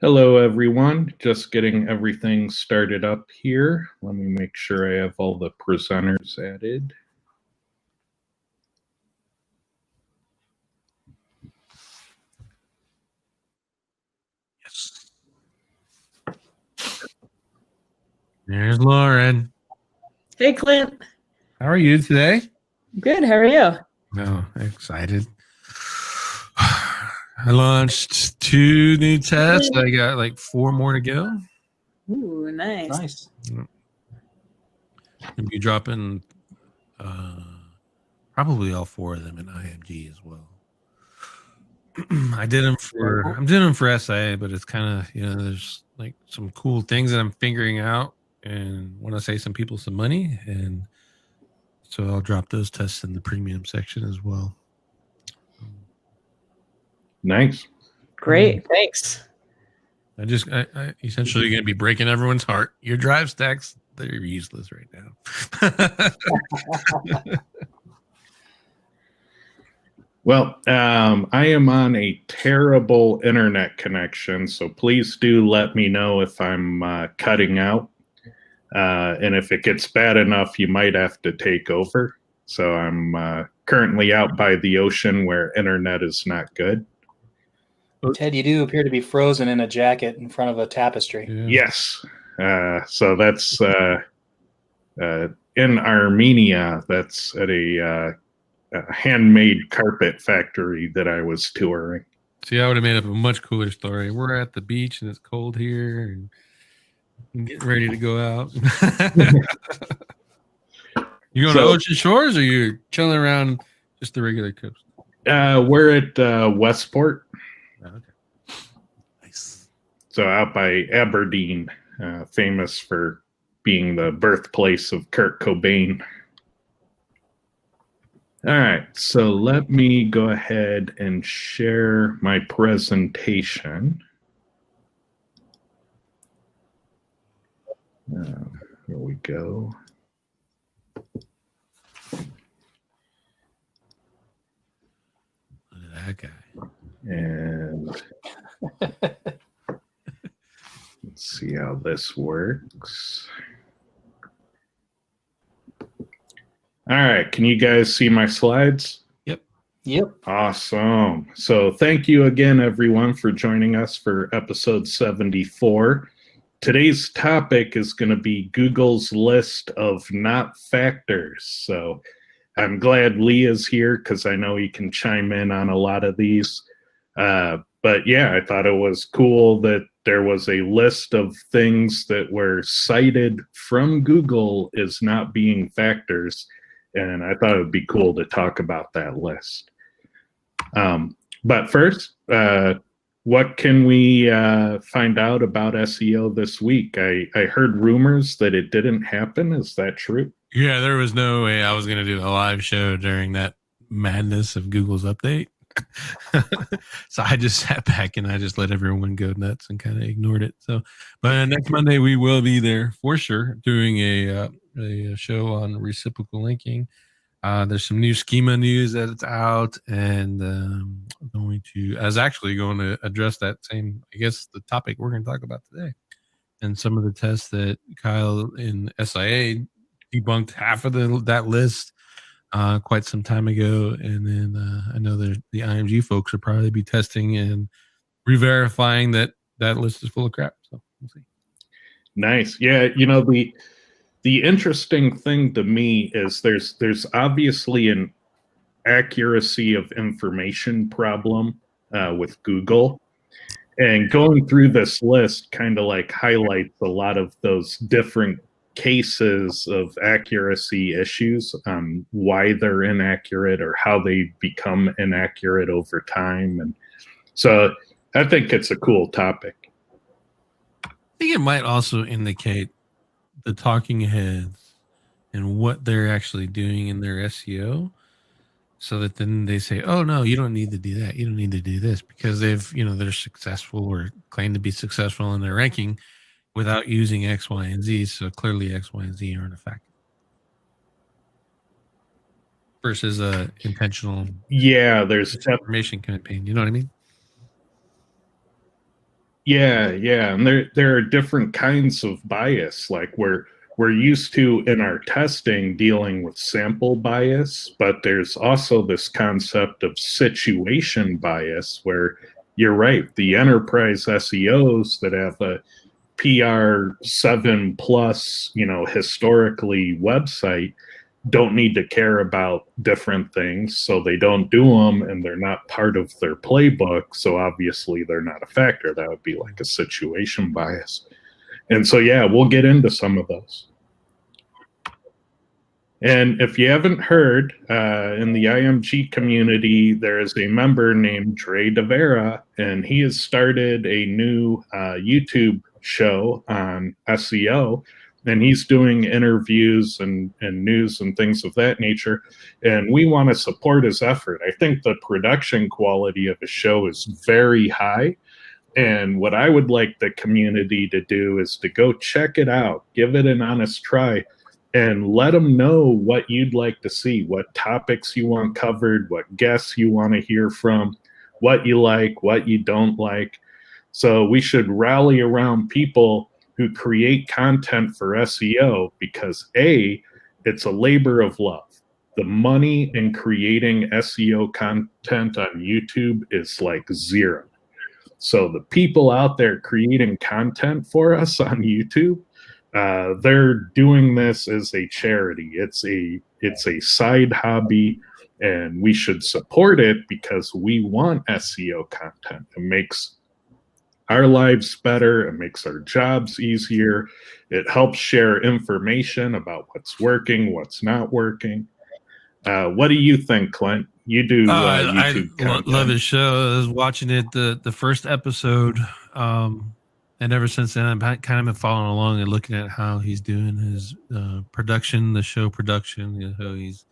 Hello, everyone. Just getting everything started up here. Let me make sure I have all the presenters added. Yes. There's Lauren. Hey, Clint. How are you today? Good. How are you? Oh, excited. I launched 2 new tests. I got like 4 more to go. Ooh, nice. I'll be dropping probably all 4 of them in IMG as well. I'm doing them for SIA, but it's kind of, there's like some cool things that I'm figuring out and want to save some people some money. And so I'll drop those tests in the premium section as well. Nice. Great. Thanks. I essentially going to be breaking everyone's heart. Your drive stacks, they're useless right now. Well, I am on a terrible internet connection, so please do let me know if I'm cutting out. And if it gets bad enough, you might have to take over. So I'm currently out by the ocean where internet is not good. Ted, you do appear to be frozen in a jacket in front of a tapestry. Yeah. Yes. So that's in Armenia. That's at a handmade carpet factory that I was touring. See, I would have made up a much cooler story. We're at the beach and it's cold here and I'm getting ready to go out. You going to Ocean Shores or you're chilling around just the regular coast? We're at Westport. Okay. Nice. So out by Aberdeen, famous for being the birthplace of Kurt Cobain. All right, so let me go ahead and share my presentation. Here we go. Look at that guy. And let's see how this works. All right, can you guys see my slides? Yep. Awesome. So thank you again, everyone, for joining us for episode 74. Today's topic is going to be Google's list of not factors. So I'm glad Lee is here because I know he can chime in on a lot of these. But yeah, I thought it was cool that there was a list of things that were cited from Google as not being factors. And I thought it would be cool to talk about that list. But first, what can we find out about SEO this week? I heard rumors that it didn't happen. Is that true? Yeah, there was no way I was going to do a live show during that madness of Google's update. So I just sat back and I just let everyone go nuts and kind of ignored it. So, but next Monday we will be there for sure doing a show on reciprocal linking. There's some new schema news that's out, and I was actually going to address that same, I guess, the topic we're going to talk about today, and some of the tests that Kyle in SIA debunked half of that list quite some time ago, and then I know that the IMG folks will probably be testing and re-verifying that list is full of crap. So we'll see. Nice, yeah. You know, the interesting thing to me is there's obviously an accuracy of information problem with Google, and going through this list kind of like highlights a lot of those different cases of accuracy issues, why they're inaccurate or how they become inaccurate over time. And so I think it's a cool topic. I think it might also indicate the talking heads and what they're actually doing in their SEO, so that then they say, oh no, you don't need to do that, you don't need to do this, because they're successful or claim to be successful in their ranking without using X, Y, and Z. So clearly X, Y, and Z aren't a factor versus a intentional there's information campaign. You know what I mean? Yeah, and there are different kinds of bias. Like we're used to in our testing dealing with sample bias, but there's also this concept of situation bias where you're right, the enterprise SEOs that have a PR 7 plus, historically website don't need to care about different things, so they don't do them and they're not part of their playbook, so obviously they're not a factor. That would be like a situation bias. And so yeah, we'll get into some of those. And if you haven't heard, in the IMG community, there is a member named Dre DeVera, and he has started a new YouTube show on SEO, and he's doing interviews and news and things of that nature. And we want to support his effort. I think the production quality of his show is very high. And what I would like the community to do is to go check it out, give it an honest try, and let them know what you'd like to see, what topics you want covered, what guests you want to hear from, what you like, what you don't like. So we should rally around people who create content for SEO because A, it's a labor of love. The money in creating SEO content on YouTube is like zero. So the people out there creating content for us on YouTube, they're doing this as a charity. It's a side hobby, and we should support it because we want SEO content. It makes our lives better. It makes our jobs easier. It helps share information about what's working, what's not working. What do you think, Clint? You do YouTube content. Love his show. I was watching it the first episode, and ever since then, I've kind of been following along and looking at how he's doing his production, the show production, how he's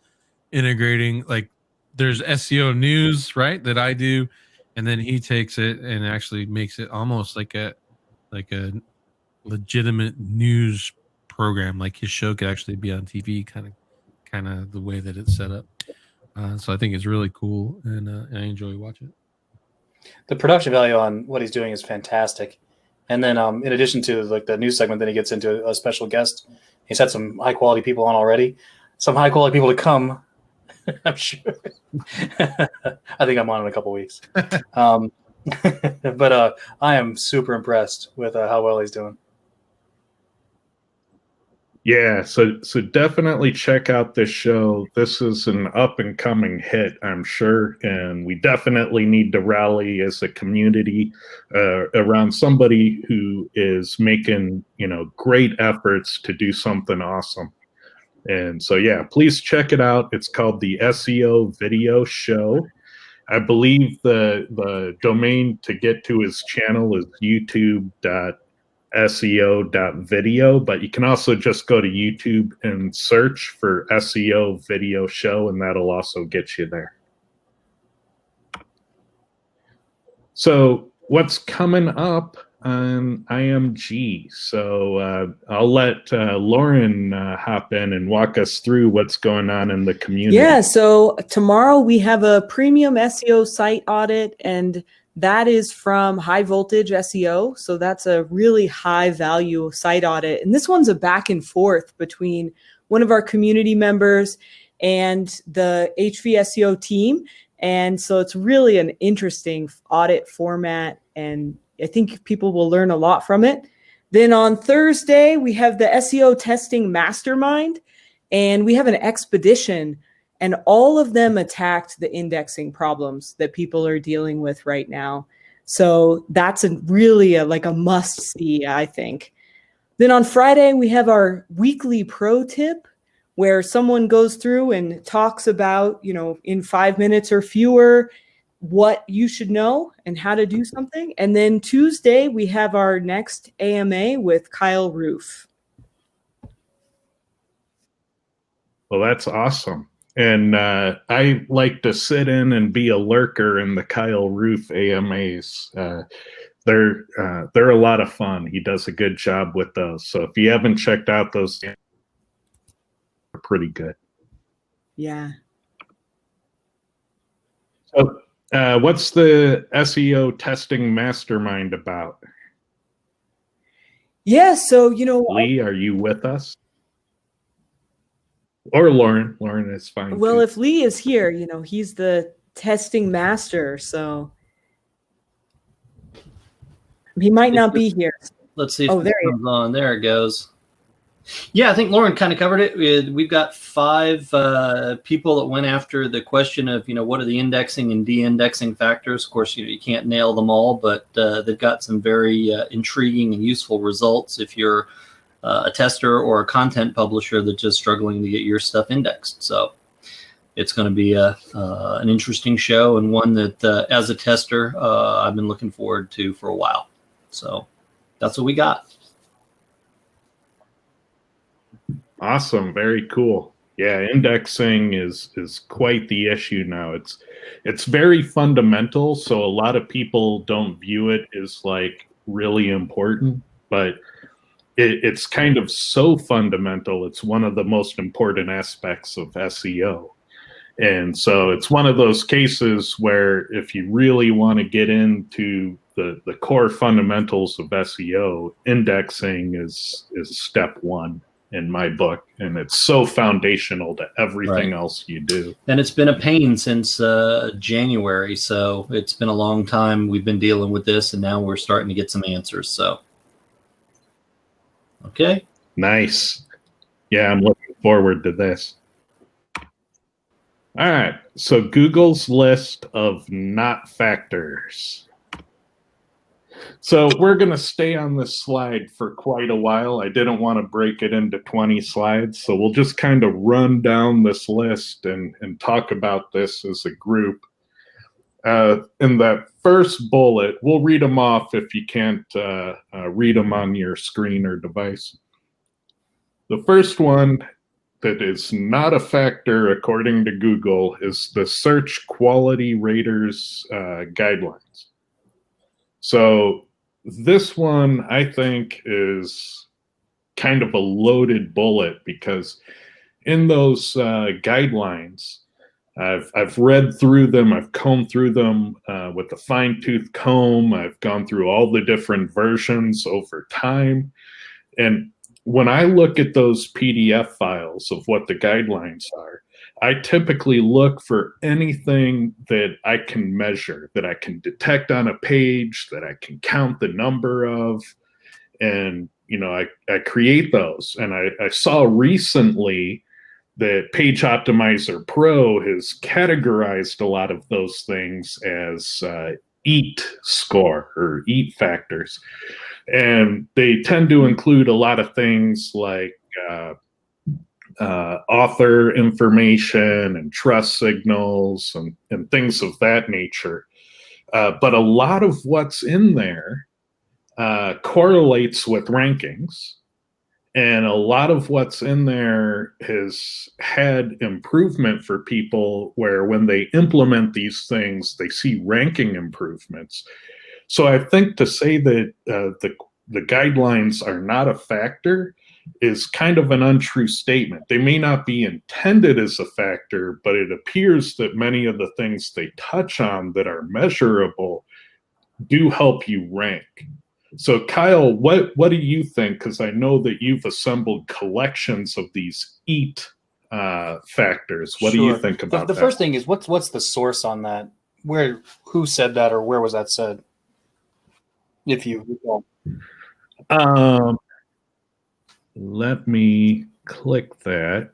integrating. Like, there's SEO news, right, that I do, and then he takes it and actually makes it almost like a legitimate news program. Like his show could actually be on TV, kind of the way that it's set up. So I think it's really cool, and I enjoy watching it. The production value on what he's doing is fantastic. And then in addition to like the news segment, then he gets into a special guest. He's had some high quality people on already, some high quality people to come. I'm sure. I think I'm on in a couple weeks. But I am super impressed with how well he's doing. Yeah, so definitely check out this show. This is an up and coming hit, I'm sure, and we definitely need to rally as a community around somebody who is making, great efforts to do something awesome. And so yeah, please check it out. It's called the SEO Video Show. I believe the domain to get to his channel is youtube.seo.video, but you can also just go to YouTube and search for SEO Video Show, and that'll also get you there. So what's coming up on IMG? So I'll let Lauren hop in and walk us through what's going on in the community. Yeah, so tomorrow we have a premium SEO site audit, and that is from High Voltage SEO. So that's a really high value site audit. And this one's a back and forth between one of our community members and the HV SEO team. And so it's really an interesting audit format, and I think people will learn a lot from it. Then on Thursday, we have the SEO testing mastermind, and we have an expedition, and all of them attacked the indexing problems that people are dealing with right now. So that's really a must see, I think. Then on Friday, we have our weekly pro tip, where someone goes through and talks about, in 5 minutes or fewer, what you should know and how to do something. And then Tuesday, we have our next AMA with Kyle Roof. Well, that's awesome. And I like to sit in and be a lurker in the Kyle Roof AMAs. They're a lot of fun. He does a good job with those. So if you haven't checked out those, they're pretty good. Yeah. So what's the SEO testing mastermind about? Yeah, so you know, Lee, are you with us? Or Lauren? Lauren is fine well, too. if Lee is here, you know, he's the testing master, so he might not be here. Let's see if Oh, it there he is. comes on. There it goes. Yeah, I think Lauren kind of covered it. We've got 5 people that went after the question of, what are the indexing and de-indexing factors. Of course, you can't nail them all, but they've got some very intriguing and useful results if you're a tester or a content publisher that's just struggling to get your stuff indexed. So it's going to be an interesting show, and one that, as a tester, I've been looking forward to for a while. So that's what we got. Awesome, very cool. Yeah, indexing is quite the issue now. It's very fundamental, so a lot of people don't view it as like really important, but it's kind of so fundamental. It's one of the most important aspects of SEO. And so it's one of those cases where if you really want to get into the core fundamentals of SEO, indexing is step one in my book, and it's so foundational to everything else you do. And it's been a pain since January, so it's been a long time we've been dealing with this, and now we're starting to get some answers. So, okay. Nice. Yeah, I'm looking forward to this. All right, so Google's list of not factors. So we're going to stay on this slide for quite a while. I didn't want to break it into 20 slides, so we'll just kind of run down this list and talk about this as a group. In that first bullet, we'll read them off if you can't read them on your screen or device. The first one that is not a factor according to Google is the Search Quality Raters guidelines. So this one, I think, is kind of a loaded bullet, because in those guidelines, I've read through them, I've combed through them with a fine-tooth comb, I've gone through all the different versions over time, and when I look at those PDF files of what the guidelines are, I typically look for anything that I can measure, that I can detect on a page, that I can count the number of, and I create those. And I saw recently that Page Optimizer Pro has categorized a lot of those things as EAT score or EAT factors. And they tend to include a lot of things like author information and trust signals and things of that nature. But a lot of what's in there correlates with rankings. And a lot of what's in there has had improvement for people where when they implement these things, they see ranking improvements. So I think to say that the guidelines are not a factor is kind of an untrue statement. They may not be intended as a factor, but it appears that many of the things they touch on that are measurable do help you rank. So Kyle, what do you think? Because I know that you've assembled collections of these EAT factors. What do you think about the that? first thing is what's the source on that? Who said that, or where was that said? If you recall. Let me click that.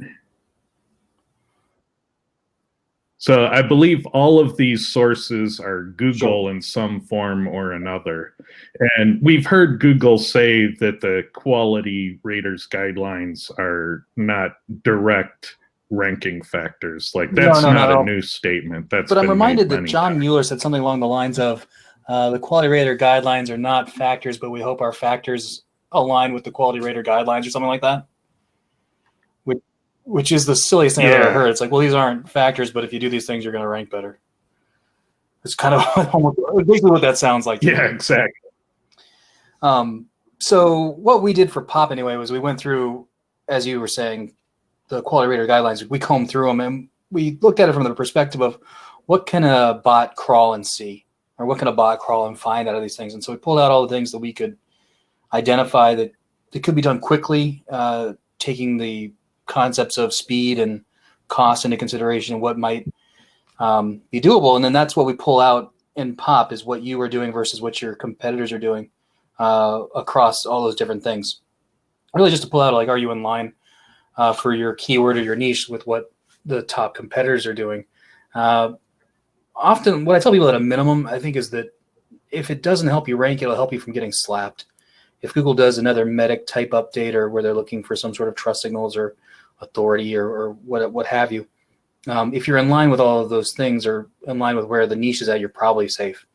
So I believe all of these sources are Google in some form or another. And we've heard Google say that the quality raters guidelines are not direct ranking factors. Like that's not a new statement. But I'm reminded that John Mueller said something along the lines of the quality rater guidelines are not factors, but we hope our factors align with the quality rater guidelines or something like that. Which is the silliest thing I've ever heard. It's like, well, these aren't factors, but if you do these things, you're going to rank better. It's kind of almost basically what that sounds like. Yeah, exactly. So what we did for POP anyway was we went through, as you were saying, the quality rater guidelines. We combed through them and we looked at it from the perspective of what can a bot crawl and see, or what can a bot crawl and find out of these things. And so we pulled out all the things that we could identify that it could be done quickly, taking the concepts of speed and cost into consideration, what might be doable. And then that's what we pull out in pop, is what you are doing versus what your competitors are doing across all those different things. Really just to pull out, like, are you in line for your keyword or your niche with what the top competitors are doing? Often what I tell people at a minimum, I think, is that if it doesn't help you rank, it'll help you from getting slapped. If Google does another medic type update, or where they're looking for some sort of trust signals or authority or what have you, if you're in line with all of those things, or in line with where the niche is at, you're probably safe.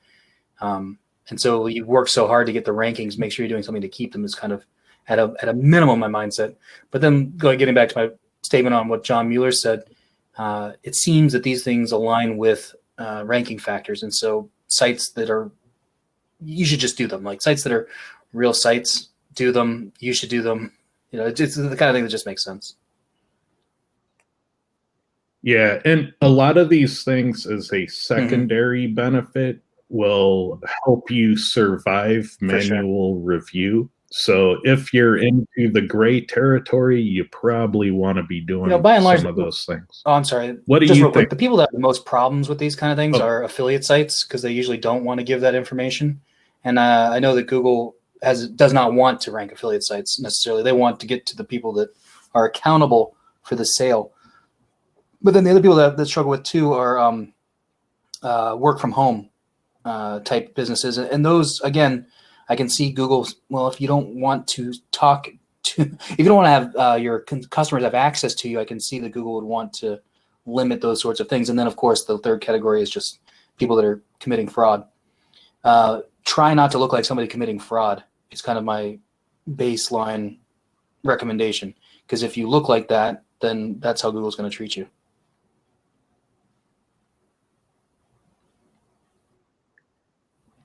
And so you work so hard to get the rankings, make sure you're doing something to keep them, is kind of at a minimum my mindset. But then getting back to my statement on what John Mueller said, it seems that these things align with ranking factors. And so sites that are, you should just do them. Like sites that are real sites, do them. You should do them. It's the kind of thing that just makes sense. Yeah, and a lot of these things as a secondary benefit will help you survive manual review. So if you're into the gray territory, you probably want to be doing by and large, some of those things. Oh, I'm sorry. What do just you real think? Quick, the people that have the most problems with these kind of things are affiliate sites, because they usually don't want to give that information. And I know that Google does not want to rank affiliate sites necessarily. They want to get to the people that are accountable for the sale. But then the other people that struggle with too are work from home type businesses. And those, again, I can see Google, well, if you don't want to talk to, if you don't want to have your customers have access to you, I can see that Google would want to limit those sorts of things. And then, of course, the third category is just people that are committing fraud. Try not to look like somebody committing fraud. It's kind of my baseline recommendation, because if you look like that, then that's how Google's going to treat you.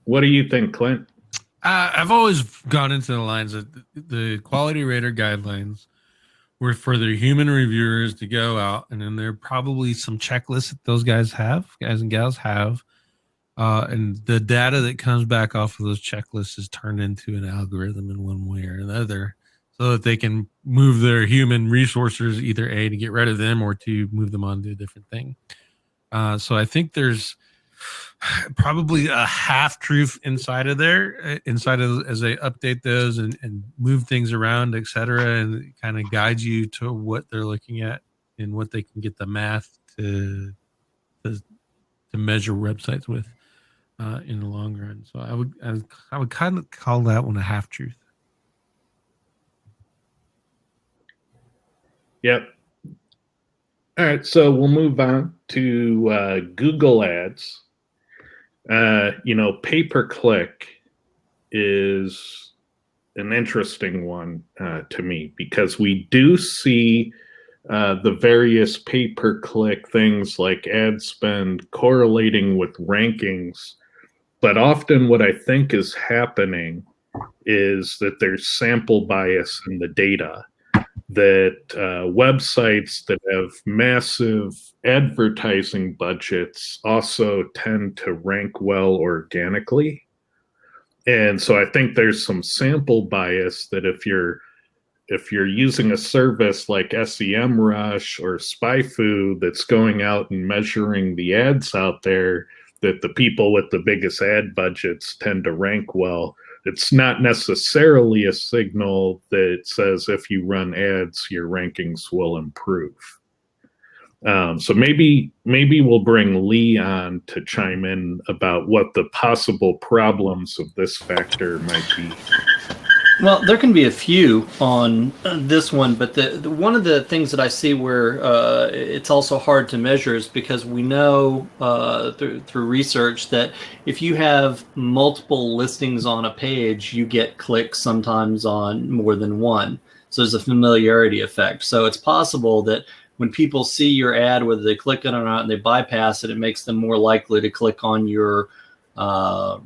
What do you think, Clint? I've always gone into the lines of the quality rater guidelines were for their human reviewers to go out, and then there are probably some checklists that those guys and gals have. And the data that comes back off of those checklists is turned into an algorithm in one way or another, so that they can move their human resources, either A, to get rid of them, or to move them on to a different thing. So I think there's probably a half truth inside of there, as they update those and move things around, et cetera, and kind of guide you to what they're looking at and what they can get the math to measure websites with in the long run. So I would kind of call that one a half truth. Yep. All right, so we'll move on to Google Ads. Pay-per-click is an interesting one to me, because we do see the various pay-per-click things like ad spend correlating with rankings. But often what I think is happening is that there's sample bias in the data, that websites that have massive advertising budgets also tend to rank well organically. And so I think there's some sample bias that if you're using a service like SEMrush or SpyFu that's going out and measuring the ads out there, that the people with the biggest ad budgets tend to rank well. It's not necessarily a signal that says if you run ads, your rankings will improve. So maybe we'll bring Lee on to chime in about what the possible problems of this factor might be. Well, there can be a few on this one, but the one of the things that I see where it's also hard to measure is because we know through research that if you have multiple listings on a page, you get clicks sometimes on more than one. So there's a familiarity effect. So it's possible that when people see your ad, whether they click it or not, and they bypass it, it makes them more likely to click on your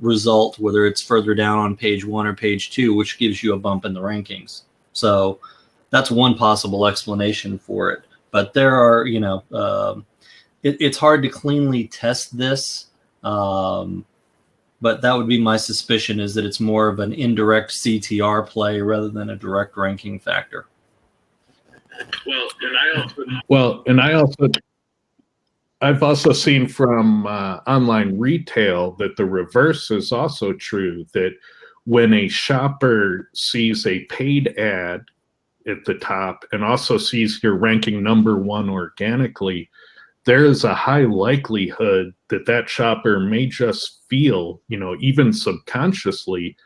result, whether it's further down on page 1 or page 2, which gives you a bump in the rankings. So that's one possible explanation for it. But there are, it's hard to cleanly test this. but that would be my suspicion, is that it's more of an indirect CTR play rather than a direct ranking factor. I've also seen from online retail that the reverse is also true, that when a shopper sees a paid ad at the top and also sees you're ranking #1 organically, there is a high likelihood that that shopper may just feel, even subconsciously,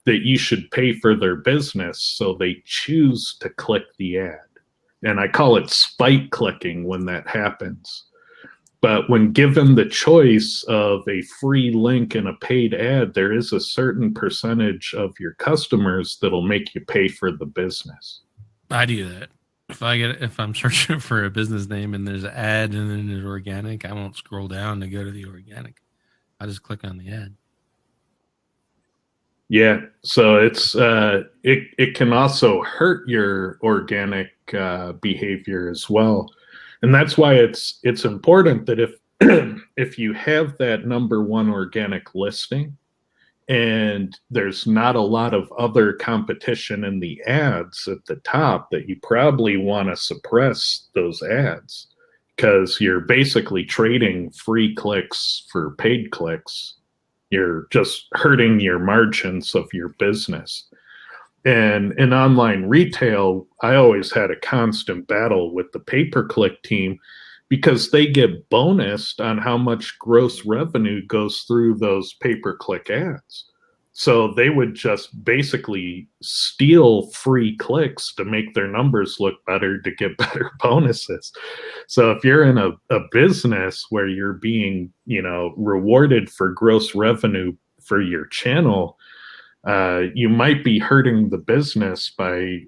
that you should pay for their business. So they choose to click the ad. And I call it spite clicking when that happens. But when given the choice of a free link and a paid ad, there is a certain percentage of your customers that'll make you pay for the business. I do that. If I'm searching for a business name and there's an ad and then there's organic, I won't scroll down to go to the organic. I just click on the ad. Yeah, so it's it can also hurt your organic behavior as well, and that's why it's important that if if you have that #1 organic listing and there's not a lot of other competition in the ads at the top, that you probably want to suppress those ads, because you're basically trading free clicks for paid clicks. You're just hurting your margins of your business. And in online retail, I always had a constant battle with the pay-per-click team, because they get bonused on how much gross revenue goes through those pay-per-click ads. So they would just basically steal free clicks to make their numbers look better, to get better bonuses. So if you're in a business where you're being, rewarded for gross revenue for your channel, you might be hurting the business by,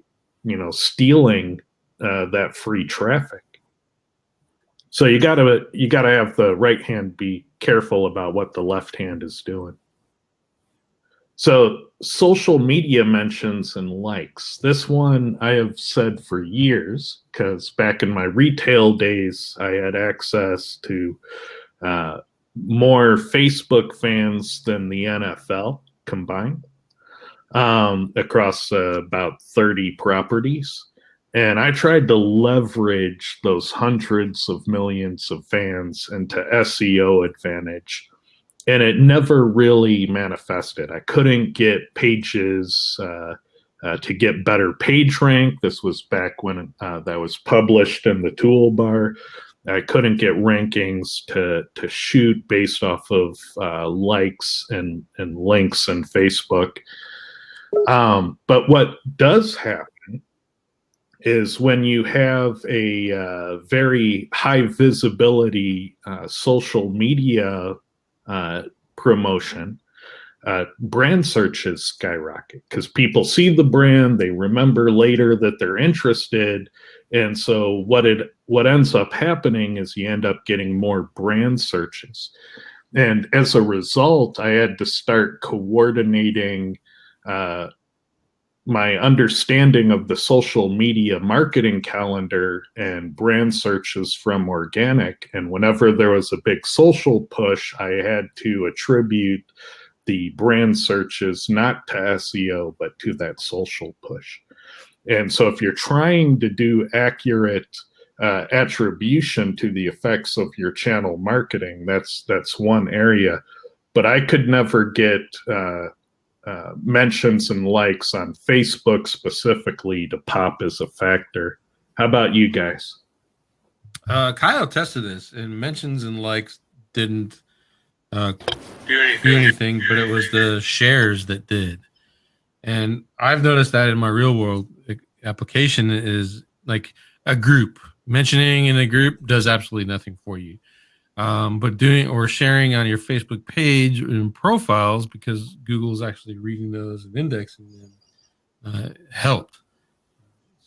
stealing that free traffic. So you gotta have the right hand be careful about what the left hand is doing. So social media mentions and likes. This one I have said for years, because back in my retail days, I had access to more Facebook fans than the NFL combined, across about 30 properties. And I tried to leverage those hundreds of millions of fans into SEO advantage, and it never really manifested. I couldn't get pages to get better page rank. This was back when that was published in the toolbar. I couldn't get rankings to shoot based off of likes and links in Facebook. But what does happen is when you have a very high visibility social media promotion, brand searches skyrocket, because people see the brand, they remember later that they're interested, and so what ends up happening is you end up getting more brand searches. And as a result, I had to start coordinating my understanding of the social media marketing calendar and brand searches from organic. And whenever there was a big social push, I had to attribute the brand searches not to SEO, but to that social push. And so if you're trying to do accurate attribution to the effects of your channel marketing, that's one area. But I could never get mentions and likes on Facebook specifically to pop as a factor. How about you guys? Kyle tested this, and mentions and likes didn't do anything, but it was the shares that did. And I've noticed that in my real world application is like a group. Mentioning in a group does absolutely nothing for you. But doing or sharing on your Facebook page and profiles, because Google's actually reading those and indexing them, helped.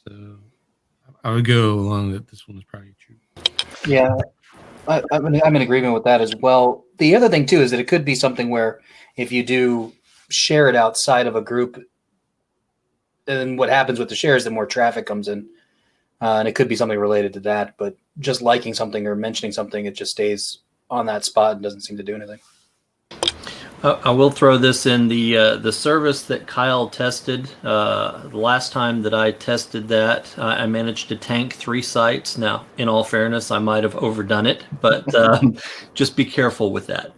So I would go along that this one is probably true. Yeah, I'm in agreement with that as well. The other thing too is that it could be something where if you do share it outside of a group, then what happens with the shares, the more traffic comes in. And it could be something related to that, but just liking something or mentioning something, it just stays on that spot and doesn't seem to do anything. I will throw this in the service that Kyle tested. The last time that I tested that, I managed to tank 3 sites. Now, in all fairness, I might have overdone it, but just be careful with that.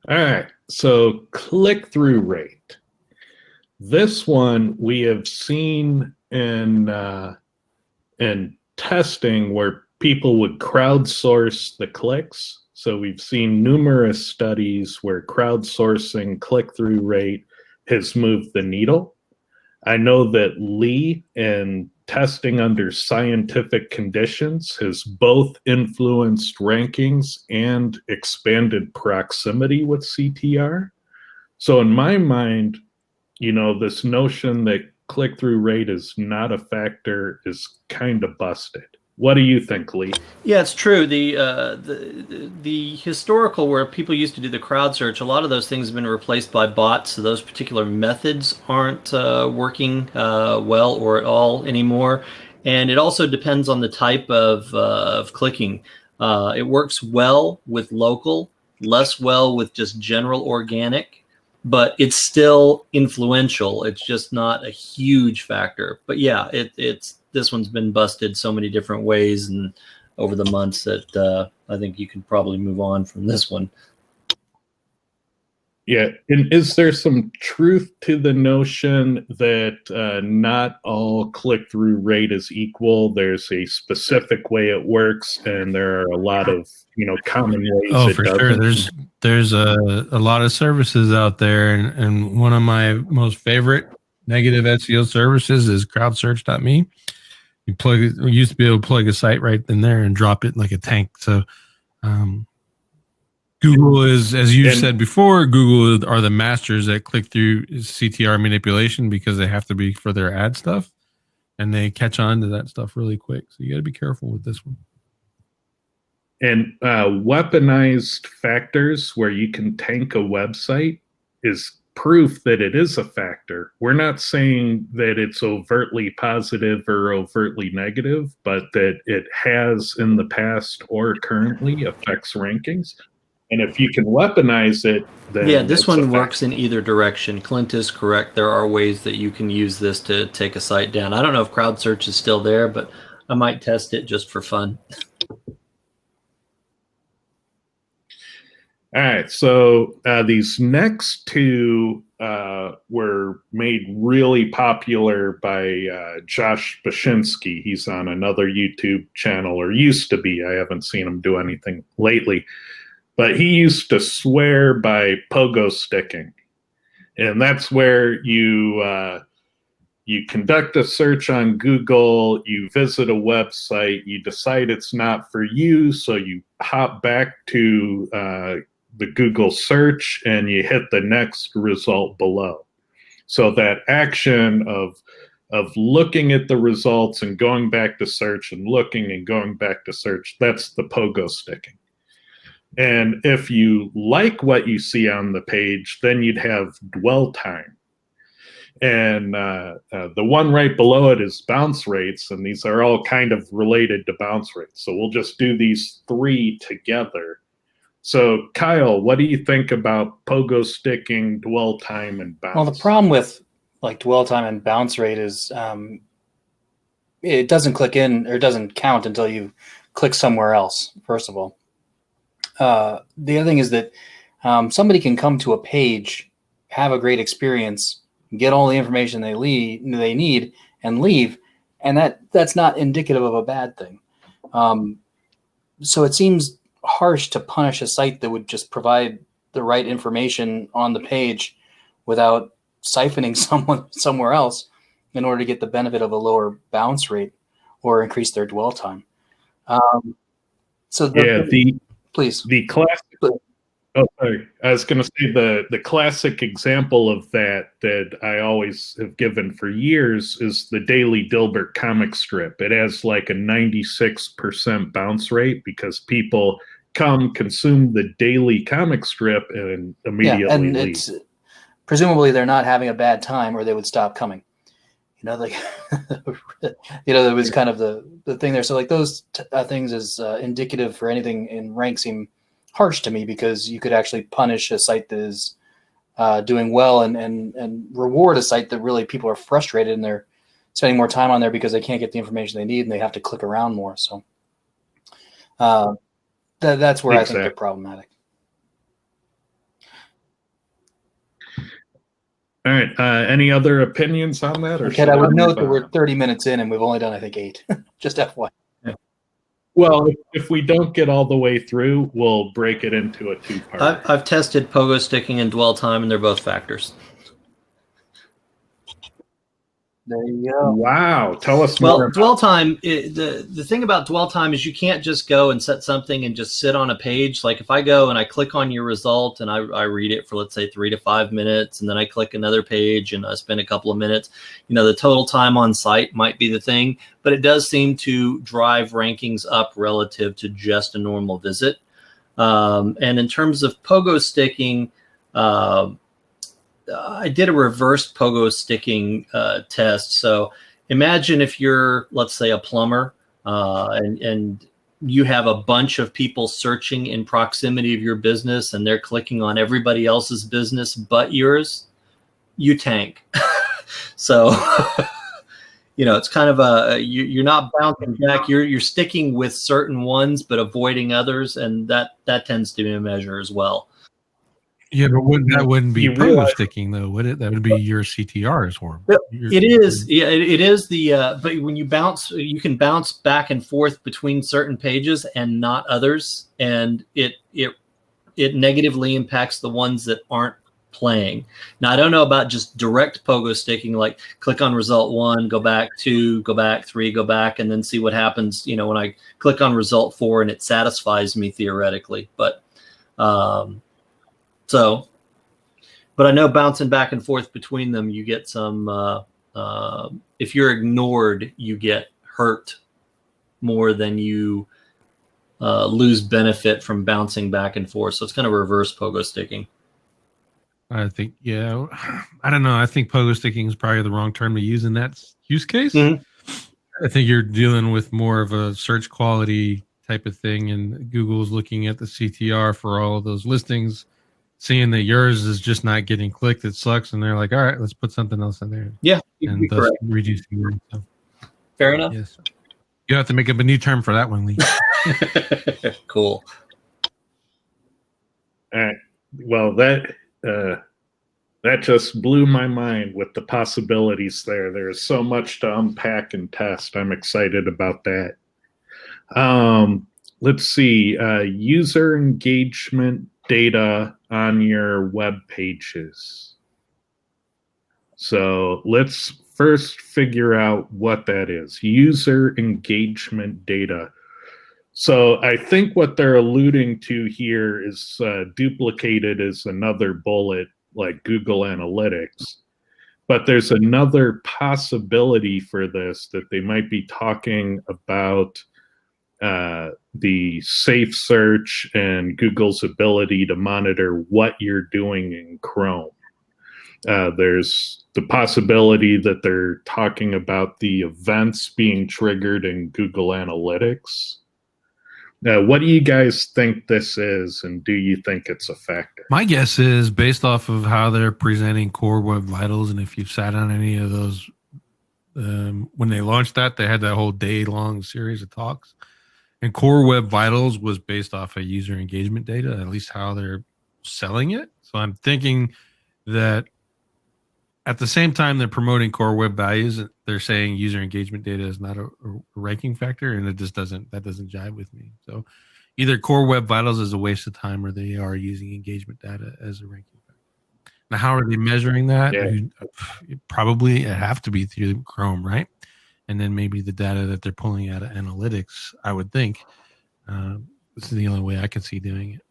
All right, so click-through rate. This one we have seen in testing where people would crowdsource the clicks. So we've seen numerous studies where crowdsourcing click-through rate has moved the needle. I know that Lee and testing under scientific conditions has both influenced rankings and expanded proximity with CTR. So in my mind, this notion that click-through rate is not a factor is kind of busted. What do you think, Lee? Yeah, it's true. The historical where people used to do the crowd search, a lot of those things have been replaced by bots. So those particular methods aren't working well or at all anymore. And it also depends on the type of clicking. It works well with local, less well with just general organic, but it's still influential. It's just not a huge factor. But yeah, it's this one's been busted so many different ways and over the months that I think you can probably move on from this one. Yeah, and is there some truth to the notion that not all click-through rate is equal? There's a specific way it works, and there are a lot of common ways. Oh, it for doesn't. sure. There's a lot of services out there, and one of my most favorite negative SEO services is crowdsearch.me. We used to be able to plug a site right in there and drop it like a tank. So Google is, as you said before, Google are the masters at click-through CTR manipulation because they have to be for their ad stuff, and they catch on to that stuff really quick. So you got to be careful with this one. And weaponized factors where you can tank a website is proof that it is a factor. We're not saying that it's overtly positive or overtly negative, but that it has in the past or currently affects rankings. And if you can weaponize it, then yeah, this one works in either direction. Clint is correct. There are ways that you can use this to take a site down. I don't know if crowd search is still there, but I might test it just for fun. All right, so these next two were made really popular by Josh Bashinsky. He's on another YouTube channel, or used to be. I haven't seen him do anything lately. But he used to swear by pogo sticking. And that's where you conduct a search on Google, you visit a website, you decide it's not for you, so you hop back to the Google search and you hit the next result below. So that action of looking at the results and going back to search and looking and going back to search, that's the pogo sticking. And if you like what you see on the page, then you'd have dwell time. And the one right below it is bounce rates, and these are all kind of related to bounce rates. So we'll just do these three together. So, Kyle, what do you think about pogo sticking, dwell time, and bounce? Well, the problem with like dwell time and bounce rate is it doesn't click in or it doesn't count until you click somewhere else, first of all. The other thing is that somebody can come to a page, have a great experience, get all the information they need, and leave, and that's not indicative of a bad thing. So it seems harsh to punish a site that would just provide the right information on the page without siphoning someone somewhere else in order to get the benefit of a lower bounce rate or increase their dwell time. Please. The classic. Oh, sorry. I was going to say the classic example of that I always have given for years is the Daily Dilbert comic strip. It has like a 96% bounce rate because people come, consume the daily comic strip, and immediately leave. Presumably they're not having a bad time or they would stop coming. like, that was kind of the thing there. So like those things as indicative for anything in rank seem harsh to me, because you could actually punish a site that is doing well and reward a site that really people are frustrated and they're spending more time on there because they can't get the information they need and they have to click around more. So that's where I think they're problematic. All right. Any other opinions on that? Or I would note that we're 30 minutes in and we've only done, I think, 8. Just FYI. Well, if we don't get all the way through, we'll break it into a 2-part. I've tested pogo sticking and dwell time, and they're both factors. There you go. Wow. Tell us Well, more. dwell time, the thing about dwell time is you can't just go and set something and just sit on a page. Like if I go and I click on your result and I read it for, let's say, 3 to 5 minutes, and then I click another page and I spend a couple of minutes, the total time on site might be the thing, but it does seem to drive rankings up relative to just a normal visit. And in terms of pogo sticking, I did a reverse pogo sticking test. So imagine if you're, let's say, a plumber and you have a bunch of people searching in proximity of your business and they're clicking on everybody else's business but yours, you tank. So, it's kind of you're not bouncing back. You're sticking with certain ones but avoiding others, and that tends to be a measure as well. Yeah, but that wouldn't be pogo sticking, though, would it? That would be your CTRs for them. It is. Yeah, it is the. But when you bounce, you can bounce back and forth between certain pages and not others, and it negatively impacts the ones that aren't playing. Now, I don't know about just direct pogo sticking, like click on result 1, go back 2, go back 3, go back, and then see what happens. When I click on result 4 and it satisfies me theoretically, but. But I know bouncing back and forth between them, you get some, if you're ignored, you get hurt more than you lose benefit from bouncing back and forth. So it's kind of reverse pogo sticking. I think, I don't know. I think pogo sticking is probably the wrong term to use in that use case. Mm-hmm. I think you're dealing with more of a search quality type of thing, and Google's looking at the CTR for all of those listings, seeing that yours is just not getting clicked, it sucks, and they're like, all right, let's put something else in there. Yeah, and thus reducing your income. Fair enough. Yes. You have to make up a new term for that one, Lee. Cool. All right. Well, that just blew my mind with the possibilities there. There's so much to unpack and test. I'm excited about that. Let's see. User engagement data on your web pages. So let's first figure out what that is. User engagement data. So I think what they're alluding to here is duplicated as another bullet like Google Analytics. But there's another possibility for this, that they might be talking about the safe search and Google's ability to monitor what you're doing in Chrome. There's the possibility that they're talking about the events being triggered in Google Analytics. What do you guys think this is, and do you think it's a factor? My guess is, based off of how they're presenting Core Web Vitals, and if you've sat on any of those, when they launched that, they had that whole day-long series of talks. And Core Web Vitals was based off of user engagement data, at least how they're selling it. So I'm thinking that at the same time they're promoting core web values, they're saying user engagement data is not a ranking factor, and that doesn't jive with me. So either Core Web Vitals is a waste of time, or they are using engagement data as a ranking factor. Now, how are they measuring that? Yeah. Probably it have to be through Chrome, right? And then maybe the data that they're pulling out of analytics, I would think. This is the only way I can see doing it.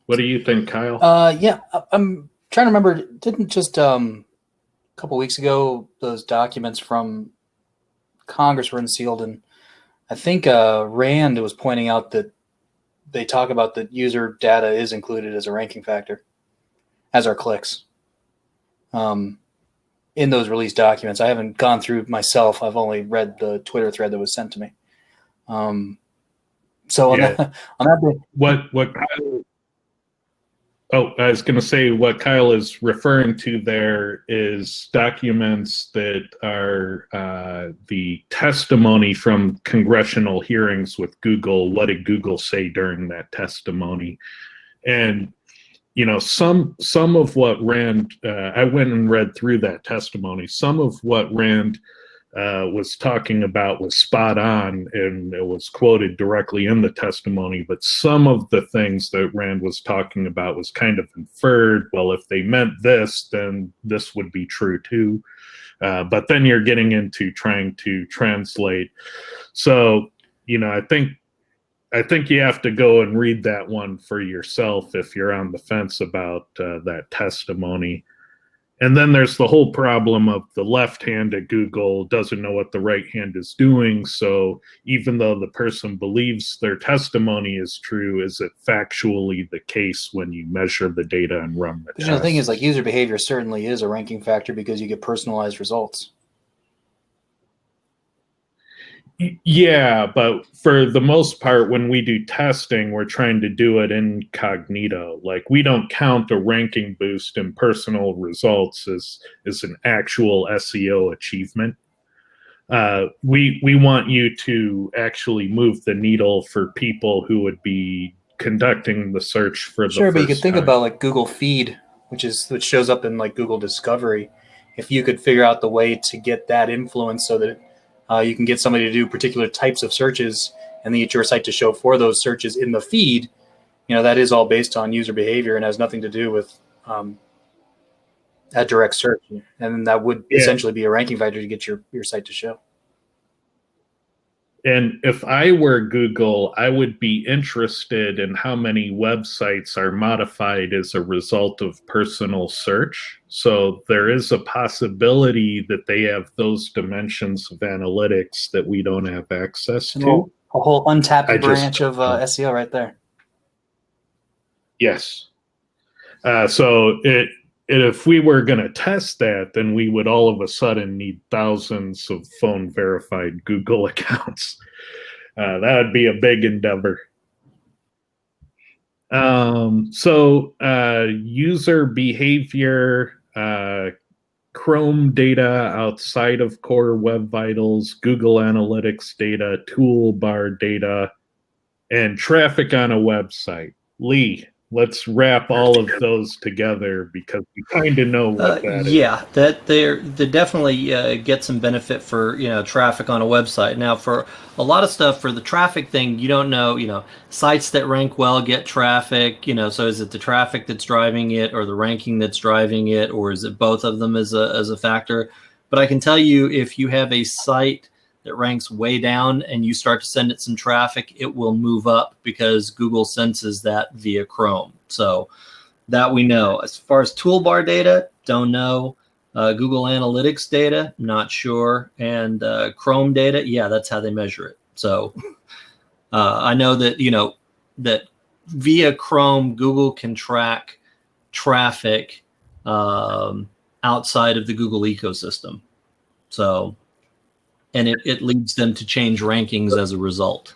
What do you think, Kyle? Yeah, I'm trying to remember. Didn't just a couple weeks ago those documents from Congress were unsealed, and I think Rand was pointing out that they talk about that user data is included as a ranking factor, as are clicks. in those release documents. I haven't gone through myself. I've only read the Twitter thread that was sent to me. So on Yeah. on that What Kyle, I was going to say what Kyle is referring to there is documents that are the testimony from congressional hearings with Google. What did Google say during that testimony? And you know, some of what Rand, I went and read through that testimony. Some of what Rand was talking about was spot on, and it was quoted directly in the testimony. But some of the things that Rand was talking about was kind of inferred. Well, if they meant this, then this would be true too. But then you're getting into trying to translate. So, you know, I think you have to go and read that one for yourself if you're on the fence about that testimony. And then there's the whole problem of the left hand at Google doesn't know what the right hand is doing. So even though the person believes their testimony is true, is it factually the case when you measure the data and run the test? the thing is, like, user behavior certainly is a ranking factor because you get personalized results. Yeah, but for the most part, when we do testing, we're trying to do it incognito. Like, we don't count a ranking boost in personal results as an actual SEO achievement. We want you to actually move the needle for people who would be conducting the search for the Sure, but you first could think time. about like Google Feed, which shows up in like Google Discovery. If you could figure out the way to get that influence so that you can get somebody to do particular types of searches and then get your site to show for those searches in the feed, you know, that is all based on user behavior and has nothing to do with that direct search. And that would essentially be a ranking factor to get your site to show. And if I were Google, I would be interested in how many websites are modified as a result of personal search. So there is a possibility that they have those dimensions of analytics that we don't have access to. A whole untapped branch of SEO right there. Yes. So if we were going to test that, then we would all of a sudden need thousands of phone verified Google accounts. That would be a big endeavor. So user behavior, Chrome data outside of Core Web Vitals, Google Analytics data, toolbar data, and traffic on a website. Lee, let's wrap all of those together because we kind of know what that is. Yeah, that they definitely get some benefit for, you know, traffic on a website. Now, for a lot of stuff, for the traffic thing, you don't know, you know, sites that rank well get traffic, you know, so is it the traffic that's driving it or the ranking that's driving it, or is it both of them as a factor? But I can tell you, if you have a site that ranks way down and you start to send it some traffic, it will move up because Google senses that via Chrome. So that we know. As far as toolbar data, don't know. Google Analytics data, not sure. And Chrome data, yeah, that's how they measure it. So I know that, you know, that via Chrome, Google can track traffic outside of the Google ecosystem. So, and it leads them to change rankings as a result.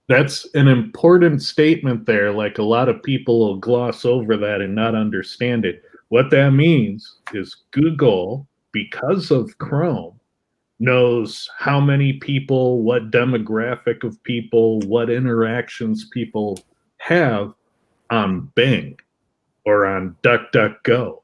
That's an important statement there. Like, a lot of people will gloss over that and not understand it. What that means is Google, because of Chrome, knows how many people, what demographic of people, what interactions people have on Bing or on DuckDuckGo.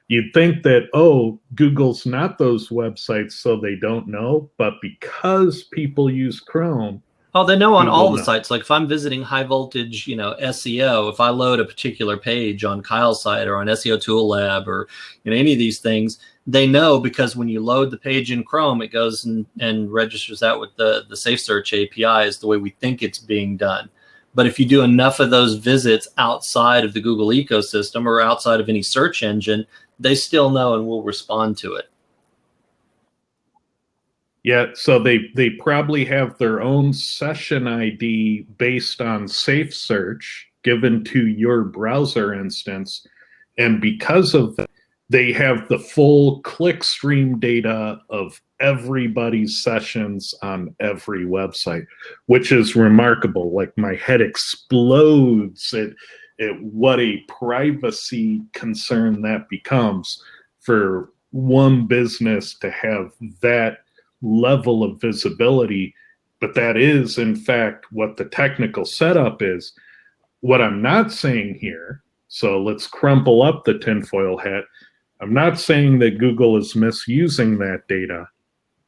You'd think that, oh, Google's not those websites, so they don't know. But because people use Chrome, oh, they know on all the know. sites. Like if I'm visiting high voltage, you know, SEO, if I load a particular page on Kyle's site or on SEO Tool Lab or, you know, any of these things, they know because when you load the page in Chrome, it goes and registers that with the Safe Search API is the way we think it's being done. But if you do enough of those visits outside of the Google ecosystem or outside of any search engine, they still know and will respond to it. Yeah, so they probably have their own session ID based on Safe Search given to your browser instance. And because of that, they have the full clickstream data of everybody's sessions on every website, which is remarkable. Like my head explodes at what a privacy concern that becomes for one business to have that level of visibility. But that is, in fact, what the technical setup is. What I'm not saying here, so let's crumple up the tinfoil hat. I'm not saying that Google is misusing that data.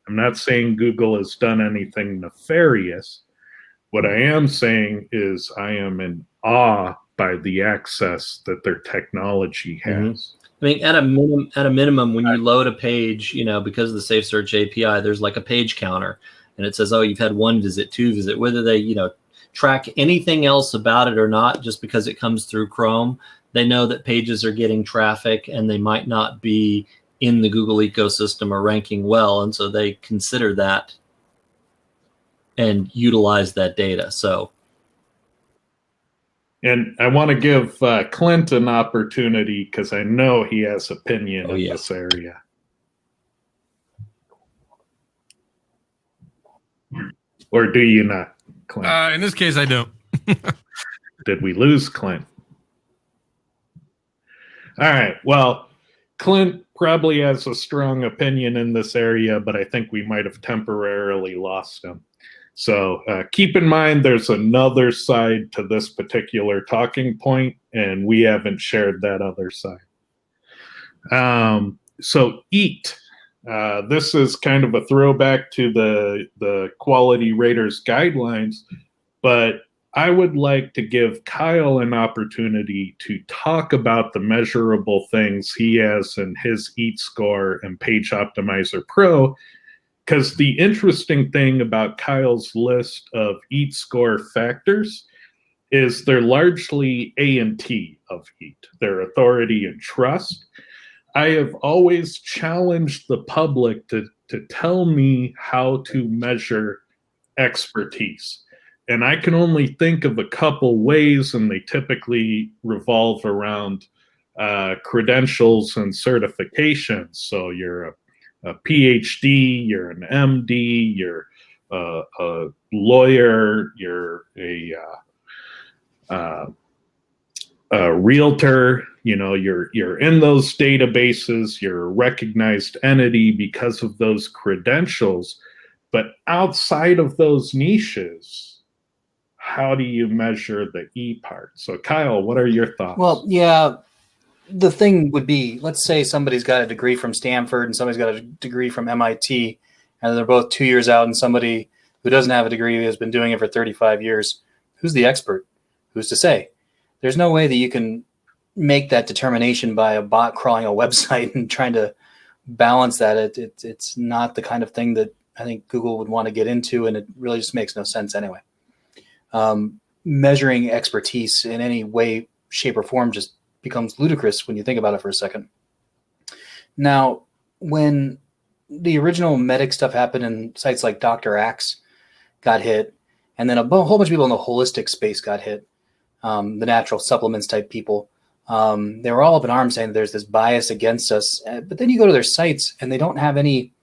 I'm not saying Google has done anything nefarious. What I am saying is I am in awe by the access that their technology has. I mean, at a minimum, when you load a page, because of the Safe Search API, there's like a page counter, and it says, oh, you've had 1 visit, 2 visit, whether they, track anything else about it or not, just because it comes through Chrome, they know that pages are getting traffic and they might not be in the Google ecosystem or ranking well. And so they consider that and utilize that data. So. And I want to give Clint an opportunity because I know he has opinion in this area. Or do you not, Clint? In this case, I don't. Did we lose Clint? All right. Well, Clint probably has a strong opinion in this area, but I think we might have temporarily lost him. So keep in mind there's another side to this particular talking point, and we haven't shared that other side. So EAT. This is kind of a throwback to the Quality Raters guidelines, but I would like to give Kyle an opportunity to talk about the measurable things he has in his EAT score and Page Optimizer Pro, because the interesting thing about Kyle's list of EAT score factors is they're largely A&T of EAT, their authority and trust. I have always challenged the public to tell me how to measure expertise. And I can only think of a couple ways, and they typically revolve around credentials and certifications. So you're a PhD, you're an MD, you're a lawyer, you're a realtor, you're in those databases, you're a recognized entity because of those credentials. But outside of those niches, how do you measure the E part? So Kyle, what are your thoughts? Well, yeah, the thing would be, let's say somebody's got a degree from Stanford and somebody's got a degree from MIT, and they're both 2 years out, and somebody who doesn't have a degree has been doing it for 35 years. Who's the expert? Who's to say? There's no way that you can make that determination by a bot crawling a website and trying to balance that. It's not the kind of thing that I think Google would want to get into, and it really just makes no sense anyway. Measuring expertise in any way, shape, or form just becomes ludicrous when you think about it for a second. Now, when the original medic stuff happened and sites like Dr. Axe got hit, and then a whole bunch of people in the holistic space got hit, the natural supplements type people, they were all up in arms saying that there's this bias against us. But then you go to their sites and they don't have any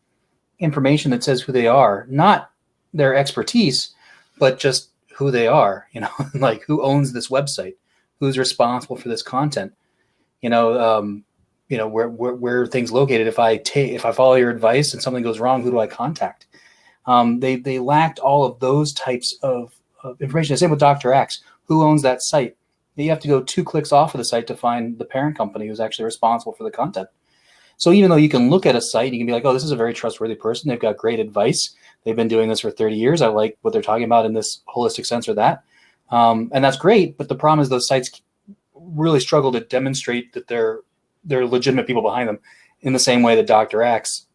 information that says who they are, not their expertise, but just who they are, like who owns this website, who's responsible for this content, where are things located? If I follow your advice and something goes wrong, who do I contact? They lacked all of those types of information. The same with Dr. Axe. Who owns that site? You have to go 2 clicks off of the site to find the parent company who's actually responsible for the content. So even though you can look at a site, you can be like, oh, this is a very trustworthy person. They've got great advice. They've been doing this for 30 years. I like what they're talking about in this holistic sense or that. And that's great. But the problem is those sites really struggle to demonstrate that they're legitimate people behind them, in the same way that Dr. Axe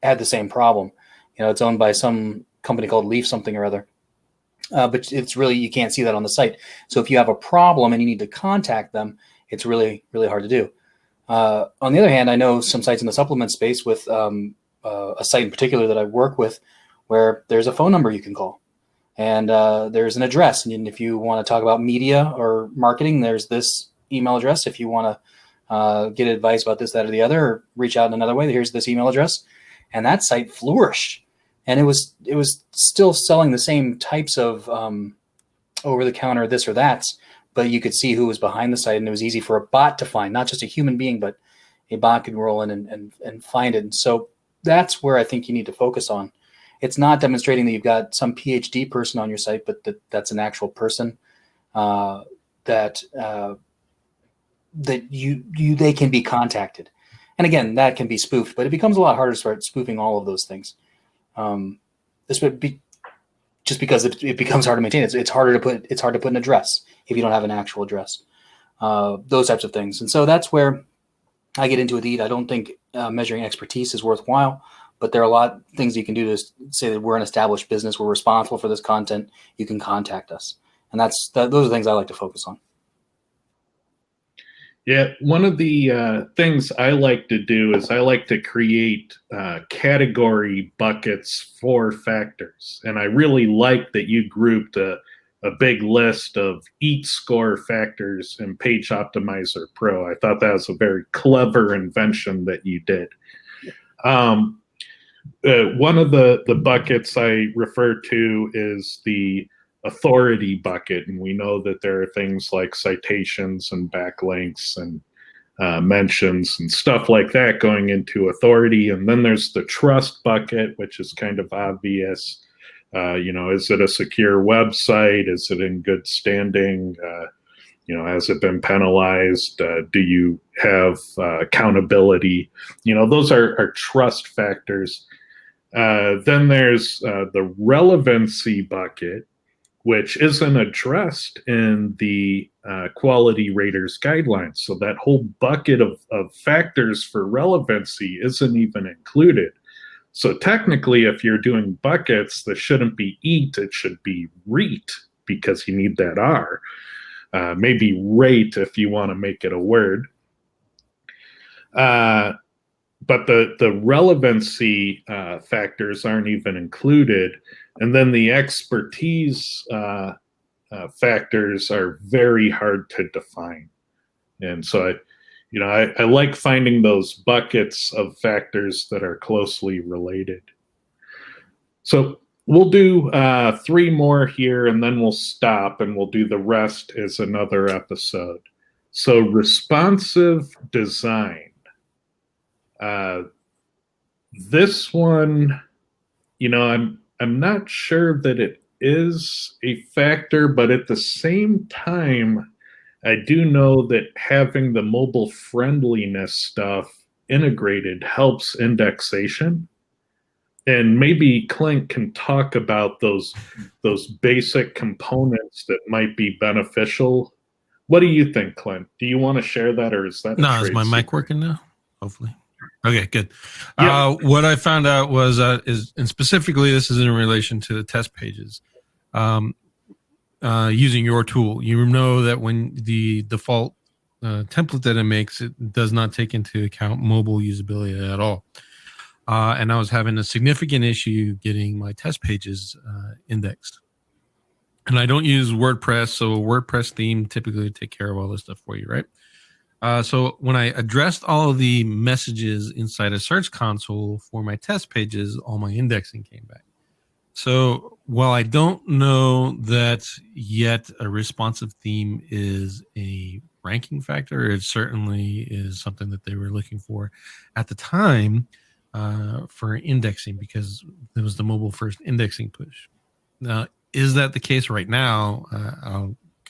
had the same problem. It's owned by some company called Leaf something or other. But it's really, you can't see that on the site. So if you have a problem and you need to contact them, it's really, really hard to do. On the other hand, I know some sites in the supplement space with a site in particular that I work with where there's a phone number you can call, and there's an address. And if you want to talk about media or marketing, there's this email address. If you want get advice about this, that, or the other, or reach out in another way. Here's this email address. And that site flourished. And it was still selling the same types of over-the-counter this or that, but you could see who was behind the site, and it was easy for a bot to find, not just a human being, but a bot could roll in and find it. And so that's where I think you need to focus on. It's not demonstrating that you've got some PhD person on your site, but that's an actual person that they can be contacted. And again, that can be spoofed, but it becomes a lot harder to start spoofing all of those things. This would be just because it becomes hard to maintain. It's hard to put an address if you don't have an actual address. Those types of things. And so that's where I get into it. I don't think measuring expertise is worthwhile, but there are a lot of things you can do to say that we're an established business, we're responsible for this content, you can contact us. And those are things I like to focus on. Yeah, one of the things I like to do is I like to create category buckets for factors. And I really like that you grouped a big list of each score factors in Page Optimizer Pro. I thought that was a very clever invention that you did. One of the buckets I refer to is the authority bucket, and we know that there are things like citations and backlinks and mentions and stuff like that going into authority. And then there's the trust bucket, which is kind of obvious. Is it a secure website? Is it in good standing? Has it been penalized? Do you have accountability? Those are trust factors. Then there's the relevancy bucket, which isn't addressed in the quality raters guidelines. So that whole bucket of factors for relevancy isn't even included. So technically, if you're doing buckets, this shouldn't be EAT, it should be REAT, because you need that R. Maybe rate if you want to make it a word. But the relevancy factors aren't even included. And then the expertise factors are very hard to define. And so I like finding those buckets of factors that are closely related. So we'll do 3 more here, and then we'll stop, and we'll do the rest as another episode. So responsive design. This one, I'm not sure that it is a factor, but at the same time, I do know that having the mobile friendliness stuff integrated helps indexation. And maybe Clint can talk about those basic components that might be beneficial. What do you think, Clint? Do you want to share that, or is that No, is my mic working now? Hopefully. Okay, good. Yeah. What I found out was and specifically this is in relation to the test pages. Using your tool, you know that when the default template that it makes, it does not take into account mobile usability at all. And I was having a significant issue getting my test pages indexed. And I don't use WordPress, so a WordPress theme typically would take care of all this stuff for you, right? So when I addressed all of the messages inside a Search Console for my test pages, all my indexing came back. So while I don't know that yet a responsive theme is a ranking factor, it certainly is something that they were looking for at the time for indexing, because it was the mobile first indexing push. Now, is that the case right now?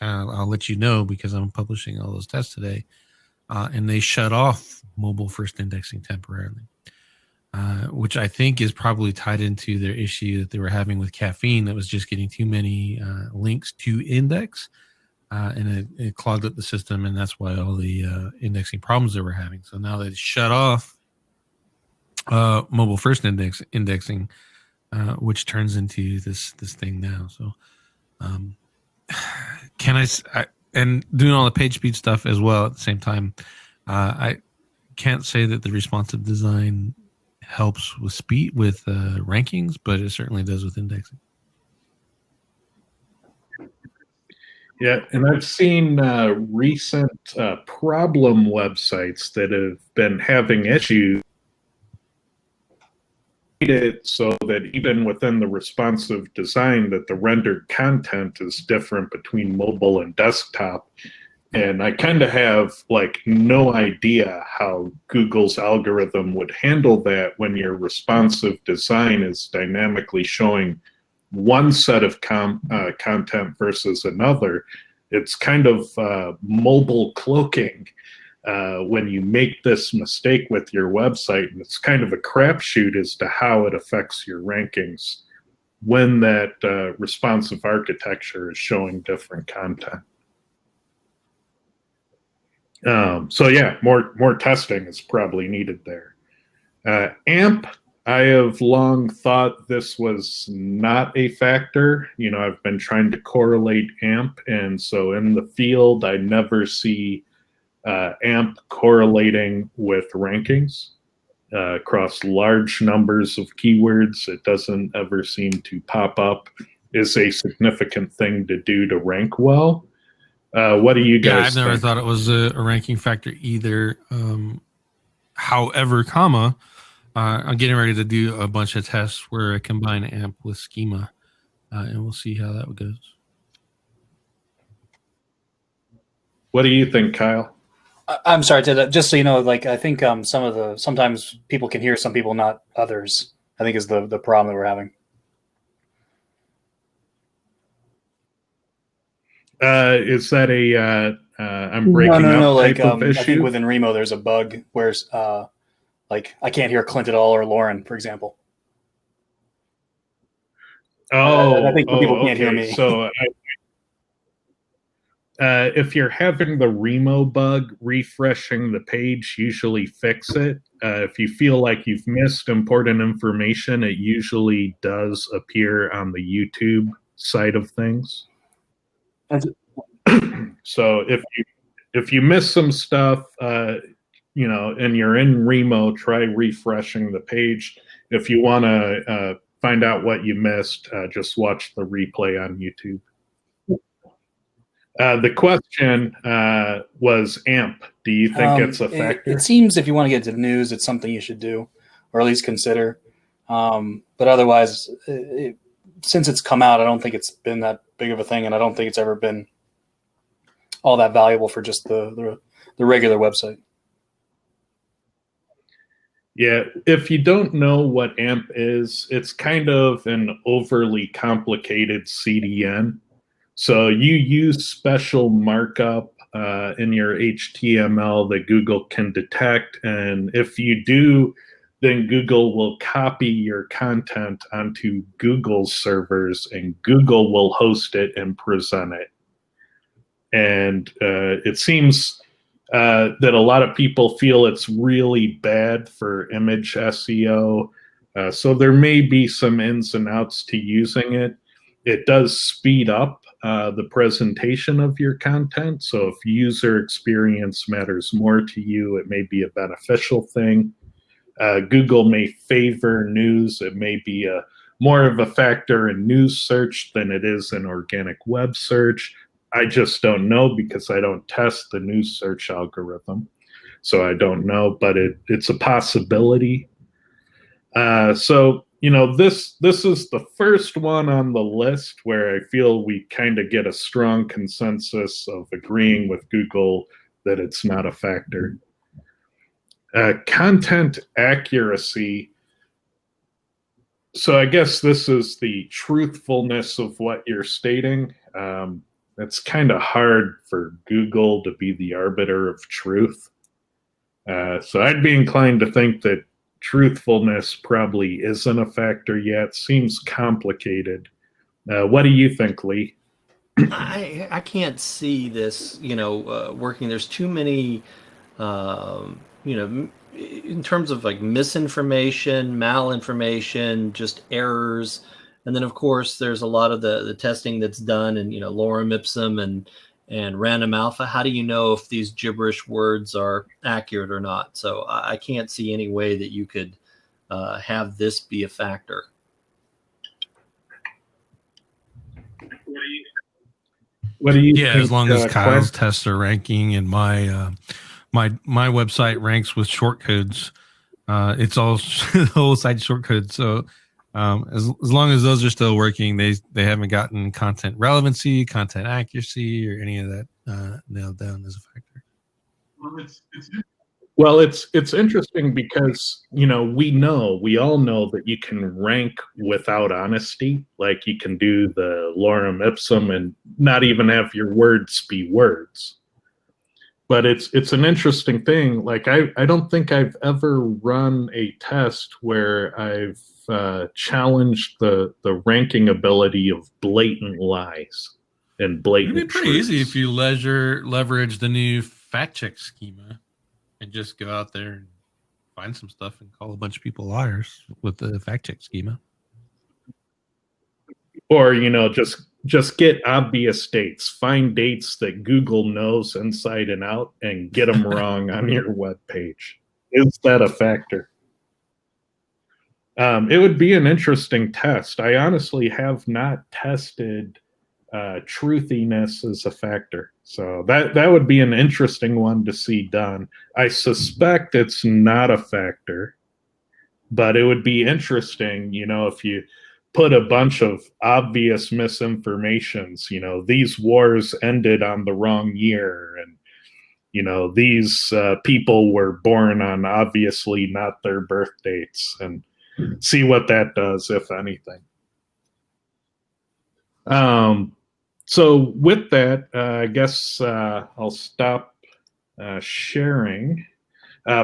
I'll let you know, because I'm publishing all those tests today. And they shut off mobile first indexing temporarily, which I think is probably tied into their issue that they were having with caffeine, that was just getting too many links to index, and it clogged up the system, and that's why all the indexing problems they were having. So now they shut off mobile first indexing, which turns into this thing now. So can I and doing all the page speed stuff as well at the same time. I can't say that the responsive design helps with speed with rankings, but it certainly does with indexing. Yeah, and I've seen recent problem websites that have been having issues it so that even within the responsive design that the rendered content is different between mobile and desktop. And I kind of have like no idea how Google's algorithm would handle that when your responsive design is dynamically showing one set of content versus another. It's kind of mobile cloaking when you make this mistake with your website, and it's kind of a crapshoot as to how it affects your rankings when that responsive architecture is showing different content. So yeah, more testing is probably needed there. AMP, I have long thought this was not a factor. You know, I've been trying to correlate AMP, and so in the field, I never see AMP correlating with rankings across large numbers of keywords. It doesn't ever seem to pop up as a significant thing to do to rank well. What do you guys Yeah, I've never think? thought it was a ranking factor either. However, I'm getting ready to do a bunch of tests where I combine AMP with schema, and we'll see how that goes. What do you think, Kyle? I'm sorry, Ted. Just so you know, like I think sometimes people can hear some people, not others. I think is the problem that we're having. Is that a I'm breaking No. up type Like of I think issue? within Remo there's a bug where like I can't hear Clint at all or Lauren, for example. I think some people can't hear Okay. me. So if you're having the Remo bug, refreshing the page usually fix it. If you feel like you've missed important information, it usually does appear on the YouTube side of things. So if you miss some stuff, you know, and you're in Remo, try refreshing the page. If you want to find out what you missed, just watch the replay on YouTube. The question was AMP. Do you think it's a factor? It seems if you want to get to the news, it's something you should do, or at least consider. But otherwise, since it's come out, I don't think it's been that big of a thing, and I don't think it's ever been all that valuable for just the regular website. Yeah, if you don't know what AMP is, it's kind of an overly complicated CDN. So you use special markup in your HTML that Google can detect. And if you do, then Google will copy your content onto Google's servers and Google will host it and present it. And it seems that a lot of people feel it's really bad for image SEO. So there may be some ins and outs to using it. It does speed up the presentation of your content. So if user experience matters more to you, it may be a beneficial thing. Google may favor news. It may be more of a factor in news search than it is in organic web search. I just don't know because I don't test the news search algorithm. So I don't know, but it's a possibility. So, you know, this is the first one on the list where I feel we kind of get a strong consensus of agreeing with Google that it's not a factor. Content accuracy. So I guess this is the truthfulness of what you're stating. It's kind of hard for Google to be the arbiter of truth. So I'd be inclined to think that truthfulness probably isn't a factor yet. Seems complicated. What do you think, Lee? I can't see this, working. There's too many, in terms of like misinformation, malinformation, just errors. And then of course there's a lot of the testing that's done and, lorem ipsum and random alpha. How do you know if these gibberish words are accurate or not? So I can't see any way that you could have this be a factor. What do you Yeah, think? as long as Kyle's Quinn? tests are ranking and my website ranks with short codes, it's all the whole site short codes. So as long as those are still working, they haven't gotten content relevancy, content accuracy, or any of that nailed down as a factor. Well, it's interesting because we all know that you can rank without honesty. Like you can do the lorem ipsum and not even have your words be words. But it's an interesting thing. Like I don't think I've ever run a test where I've challenged the ranking ability of blatant lies and blatant. It'd be pretty easy if you leverage the new fact check schema and just go out there and find some stuff and call a bunch of people liars with the fact check schema. Or just get obvious dates. Find dates that Google knows inside and out and get them wrong on your web page. Is that a factor? It would be an interesting test. I honestly have not tested truthiness as a factor. So that would be an interesting one to see done. I suspect it's not a factor, but it would be interesting, if you put a bunch of obvious misinformations, these wars ended on the wrong year, and these people were born on obviously not their birth dates, and see what that does, if anything. So with that, I guess I'll stop sharing.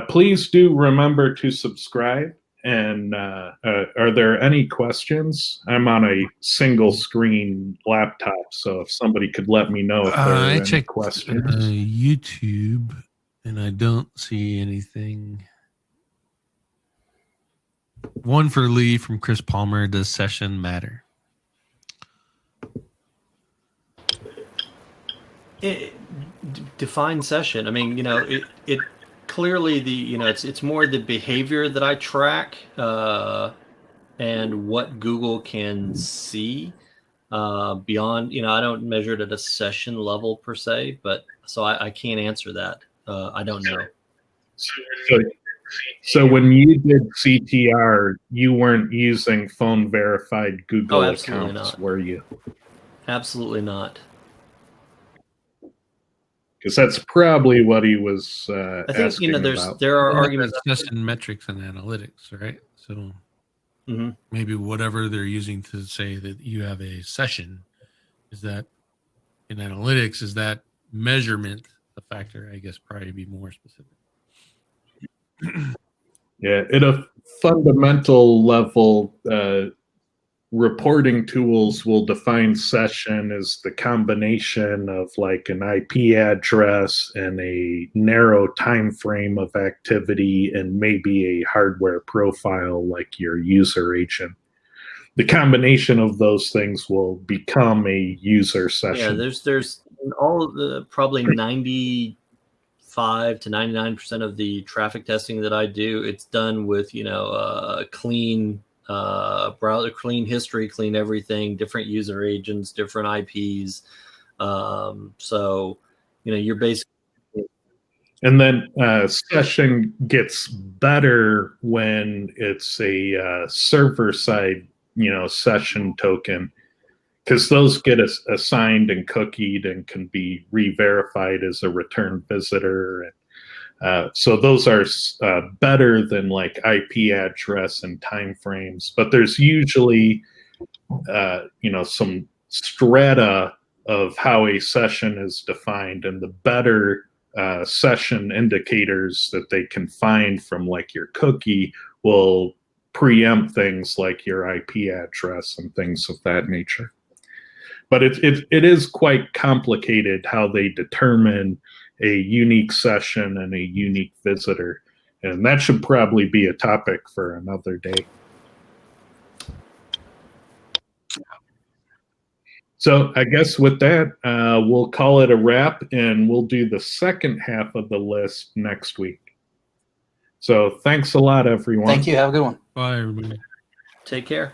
Please do remember to subscribe. And are there any questions? I'm on a single screen laptop, so if somebody could let me know if there are any questions. YouTube, and I don't see anything. One for Lee from Chris Palmer. Does session matter? Define session. I mean, it clearly it's more the behavior that I track and what Google can see beyond. I don't measure it at a session level per se, but so I can't answer that. I don't know. So when you did CTR, you weren't using phone verified Google accounts, not. Were you? Absolutely not. Because that's probably what he was I think asking about. there are arguments. Session metrics and analytics, right? So maybe whatever they're using to say that you have a session, is that in analytics, is that measurement a factor? I guess probably be more specific. Yeah, at a fundamental level, reporting tools will define session as the combination of like an IP address and a narrow time frame of activity and maybe a hardware profile like your user agent. The combination of those things will become a user session. Yeah, there's all of the probably 95 to 99% of the traffic testing that I do. It's done with clean browser, clean history, clean everything, different user agents, different IPs. So you're basically. And then session gets better when it's a server side session token, because those get assigned and cookied and can be re-verified as a return visitor. So those are better than like IP address and timeframes. But there's usually, some strata of how a session is defined, and the better session indicators that they can find from like your cookie will preempt things like your IP address and things of that nature. But it is quite complicated how they determine a unique session and a unique visitor. And that should probably be a topic for another day. So I guess with that, we'll call it a wrap, and we'll do the second half of the list next week. So thanks a lot, everyone. Thank you. Have a good one. Bye, everybody. Take care.